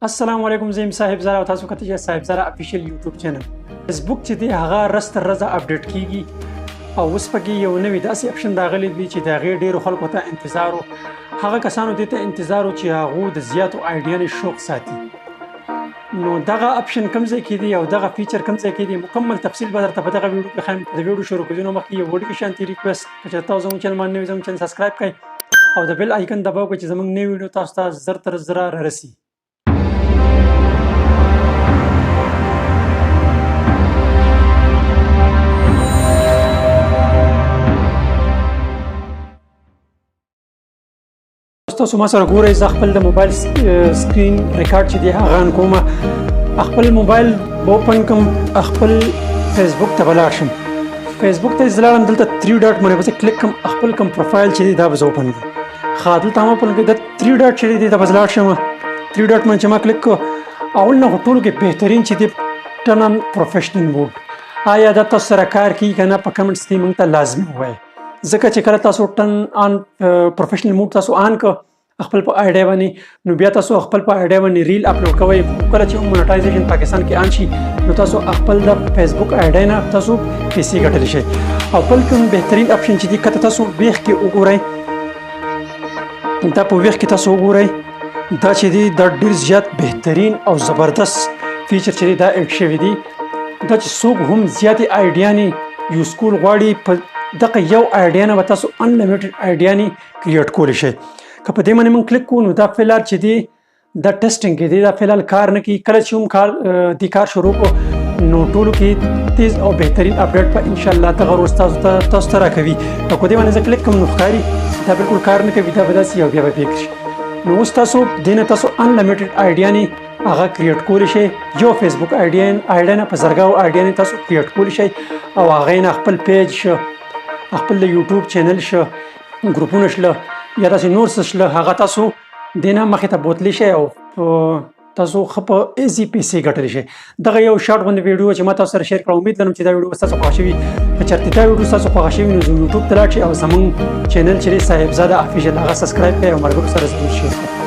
السلام علیکم زم صاحب زرا او تاسو کته چې صاحب زرا افیشل یوټیوب چینل فیسبوک چې دی هغه رست رضا اپډیټ کیږي او اوس پکې یو نوې داسې اپشن راغلی دی چې دا غیر ډیرو خلکو ته انتظار هغه کسانو ته انتظار چې هغه د زیاتو آیډیاګانې شوق ساتي نو دغه اپشن کوم ځای کې دی او دغه فیچر کوم ځای کې دی مکمل تفصیل به درته په دغه ویډیو کې خایم. د ویډیو شروع کېدو مخکې یو وړوکی شانتي ریکوست چې تاسو زموږ چینل باندې زموږ چینل سبسکرایب کړئ او د بیل آیکن دباو کړئ چې زموږ نوې ویډیو تاسو ته زر تر زره رارسي. تاسو ما سره ګورئ زه خپل د موبایل سکرین ریکارډ چې دی هغه ان کوم خپل موبایل اوپن کوم خپل فیسبوک ته ولاړ شم. فیسبوک ته ځلاړم دلته 3 ډاټ باندې بس کلیک کوم خپل کوم پروفایل چې دی دا به اوپن کړم. خاطر تاسو په لګي د 3 ډاټ چې دی دا ولاړ شم 3 ډاټ باندې چې ما کلیک کو اول نه ټولو کې بهترین چې دی ټرن آن پروفیشنل موډ آیا دا تاسو سره کار کوي کنه په کمنټس کې مونږ ته لازم وای ځکه چې کله تاسو ټرن آن پروفیشنل موډ تاسو آن کو خپل په آیډیا باندې نو بیا تاسو خپل په آیډیا باندې ریل اپلوډ کوئ کله چې مونټایزیشن پاکستان کې آن شي نو تاسو خپل د فیسبوک آیډیا نه تاسو پیسې ګټلی شئ او بل کوم بهترین اپشن چې دی کته تاسو بیخ کې وګورئ دا په ویخ کې تاسو وګورئ دا چې دی دا ډیر زیات بهترین او زبردست فیچر چې دی دا ایډ شوی دی دا چې څوک هم زیاتې آیډیاګانې یوز کول غواړي په دغه یو آیډیا نه به تاسو انلیمیټډ آیډیاګانې کریټ کولی شئ. که په دې باندې موږ کلیک کوو نو دا فلحال چې دی دا ټیسټینګ کې دی دا فلحال کار نه کوي کله چې هم دی کار شروع کړو نو ټولو کې تیز او بهترین اپډیټ په ان شاء الله دغه روز تاسو ته راکوي. او په دې باندې زه کلیک کوم نو ښکاري دا بالکل کار نه کوي دا به داسې یو بیا به پیک شي نو اوس تاسو دې نه تاسو انلیمیټډ آیډیاګانې هغه کریټ کولی شئ. یو فیسبوک آیډیا نه په زرګاو آیډیاګانې تاسو کریټ کولی شئ او هغې نه خپل پیج شو خپل د یوټیوب چینل شو ګروپونه شله یا داسې نور څه شله هغه تاسو دې نه مخې ته بوتلی شئ او تاسو ښه په ایزي پیسې ګټلی شئ. دغه یو شارټ غوندې ویډیو چې ما تاسو سره شیر کړه امید لرم چې دا ویډیو ستاسو خوښه شوي که چېرته دا ویډیو ستاسو خوښه شوي نو یوټیوب ته لاړ شئ او زموږ چینل چې دی صاحب زاده افیشل هغه سبسکرایب کړئ او ملګرو سره ضرور شیر کړئ.